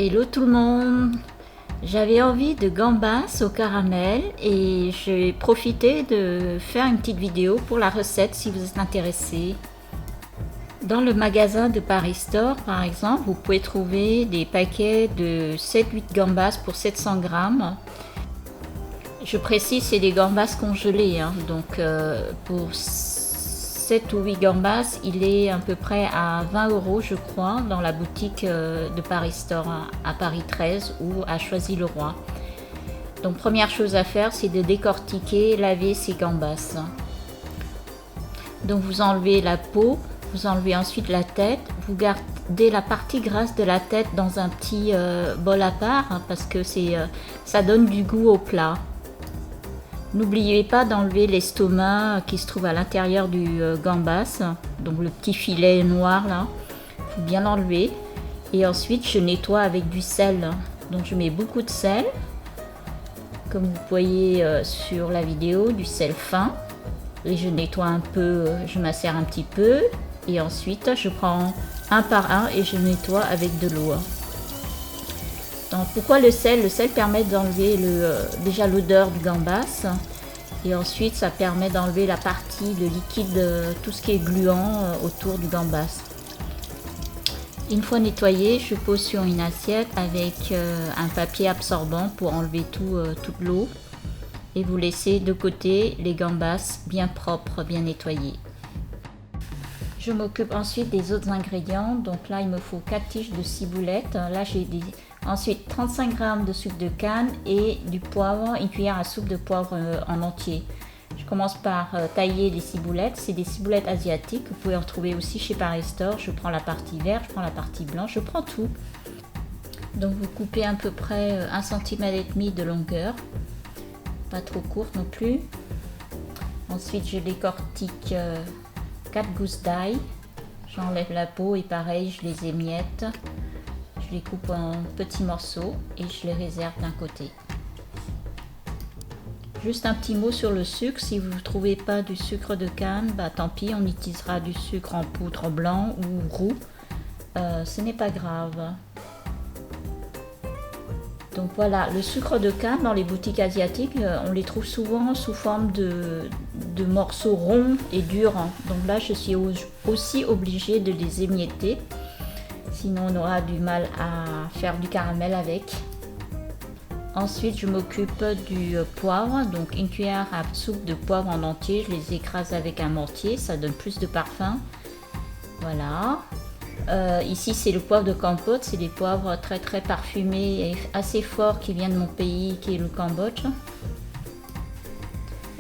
Hello tout le monde. J'avais envie de gambas au caramel et j'ai profité de faire une petite vidéo pour la recette si vous êtes intéressé. Dans le magasin de Paris Store par exemple, vous pouvez trouver des paquets de 7-8 gambas pour 700 grammes. Je précise, c'est des gambas congelées, donc pour 7 ou 8 gambas, il est à peu près à 20 € je crois dans la boutique de Paris Store à Paris 13 ou à Choisy-le-Roi. Donc première chose à faire, c'est de décortiquer, laver ces gambas. Donc vous enlevez la peau, vous enlevez ensuite la tête, vous gardez la partie grasse de la tête dans un petit bol à part parce que ça donne du goût au plat. N'oubliez pas d'enlever l'estomac qui se trouve à l'intérieur du gambas, donc le petit filet noir là, il faut bien l'enlever. Et ensuite je nettoie avec du sel, donc je mets beaucoup de sel, comme vous voyez sur la vidéo, du sel fin. Et je nettoie un peu, je macère un petit peu, et ensuite je prends un par un et je nettoie avec de l'eau. Donc, pourquoi le sel? Le sel permet d'enlever déjà l'odeur du gambas et ensuite ça permet d'enlever la partie de liquide, tout ce qui est gluant autour du gambas. Une fois nettoyé, je pose sur une assiette avec un papier absorbant pour enlever toute l'eau et vous laissez de côté les gambas bien propres, bien nettoyés. Je m'occupe ensuite des autres ingrédients. Donc là, il me faut 4 tiges de ciboulette. Là, j'ai ensuite 35 g de sucre de canne et du poivre, une cuillère à soupe de poivre en entier. Je commence par tailler les ciboulettes. C'est des ciboulettes asiatiques. Vous pouvez en trouver aussi chez Paris Store. Je prends la partie verte, je prends la partie blanche, je prends tout. Donc vous coupez à peu près 1,5 cm de longueur. Pas trop courte non plus. Ensuite, je décortique 4 gousses d'ail, j'enlève la peau et pareil je les émiette, je les coupe en petits morceaux et je les réserve d'un côté. Juste un petit mot sur le sucre, si vous ne trouvez pas du sucre de canne, tant pis, on utilisera du sucre en poudre blanc ou roux, ce n'est pas grave. Donc voilà, le sucre de canne dans les boutiques asiatiques, on les trouve souvent sous forme de morceaux ronds et durs. Donc là, je suis aussi obligée de les émietter, sinon on aura du mal à faire du caramel avec. Ensuite, je m'occupe du poivre, donc une cuillère à soupe de poivre en entier, je les écrase avec un mortier, ça donne plus de parfum. Voilà. Ici c'est le poivre de Cambote, c'est des poivres très parfumés et assez forts qui viennent de mon pays qui est le Cambodge.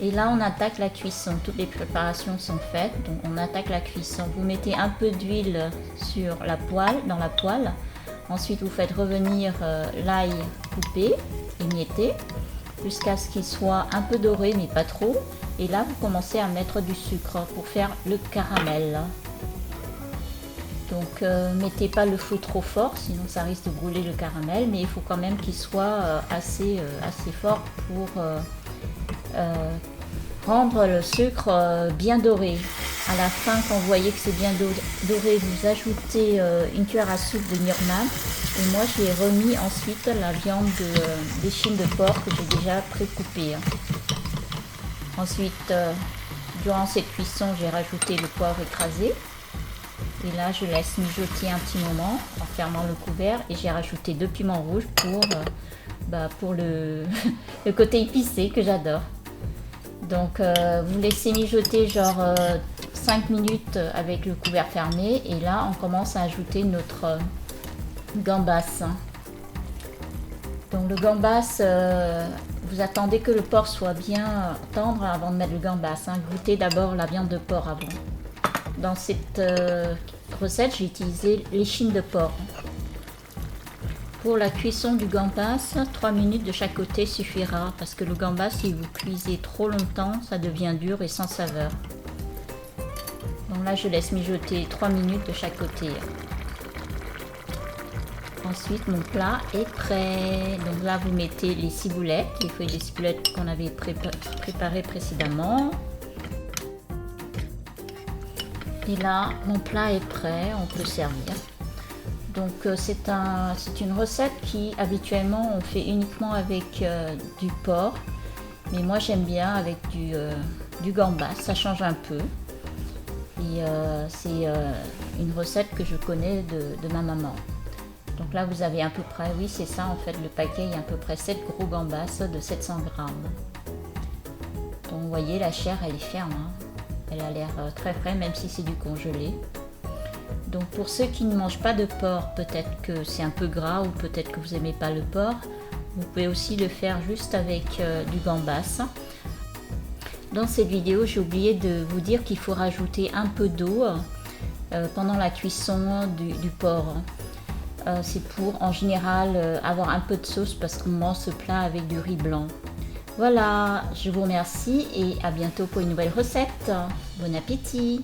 Et là on attaque la cuisson, toutes les préparations sont faites, donc on attaque la cuisson. Vous mettez un peu d'huile sur la poêle, dans la poêle, ensuite vous faites revenir l'ail coupé, émietté, jusqu'à ce qu'il soit un peu doré mais pas trop. Et là vous commencez à mettre du sucre pour faire le caramel. Donc mettez pas le feu trop fort, sinon ça risque de brûler le caramel, mais il faut quand même qu'il soit assez fort pour rendre le sucre bien doré. À la fin, quand vous voyez que c'est bien doré, vous ajoutez une cuillère à soupe de Nurman. Et moi, j'ai remis ensuite la viande d'échine de porc que j'ai déjà pré-coupée. Ensuite, durant cette cuisson, j'ai rajouté le poivre écrasé. Et là, je laisse mijoter un petit moment en fermant le couvert et j'ai rajouté 2 piments rouges pour le côté épicé que j'adore. Donc, vous laissez mijoter genre 5 minutes avec le couvert fermé et là, on commence à ajouter notre gambas. Donc, le gambas, vous attendez que le porc soit bien tendre avant de mettre le gambas. Goûtez d'abord la viande de porc avant. Dans cette recette, j'ai utilisé l'échine de porc. Pour la cuisson du gambas, 3 minutes de chaque côté suffira parce que le gambas, si vous cuisez trop longtemps, ça devient dur et sans saveur. Donc là, je laisse mijoter 3 minutes de chaque côté. Ensuite, mon plat est prêt. Donc là, vous mettez les ciboulettes, les feuilles de ciboulette qu'on avait préparées précédemment. Et là, mon plat est prêt, on peut servir. Donc c'est une recette qui habituellement on fait uniquement avec du porc, mais moi j'aime bien avec du gambas, ça change un peu. Et c'est une recette que je connais de ma maman. Donc là vous avez à peu près, oui c'est ça en fait, le paquet il y a à peu près 7 gros gambas de 700 grammes. Donc vous voyez la chair elle est ferme, hein. Elle a l'air très frais même si c'est du congelé. Donc pour ceux qui ne mangent pas de porc, peut-être que c'est un peu gras ou peut-être que vous n'aimez pas le porc, vous pouvez aussi le faire juste avec du gambas. Dans cette vidéo, j'ai oublié de vous dire qu'il faut rajouter un peu d'eau pendant la cuisson du porc. C'est pour en général avoir un peu de sauce parce qu'on mange ce plat avec du riz blanc. Voilà, je vous remercie et à bientôt pour une nouvelle recette. Bon appétit!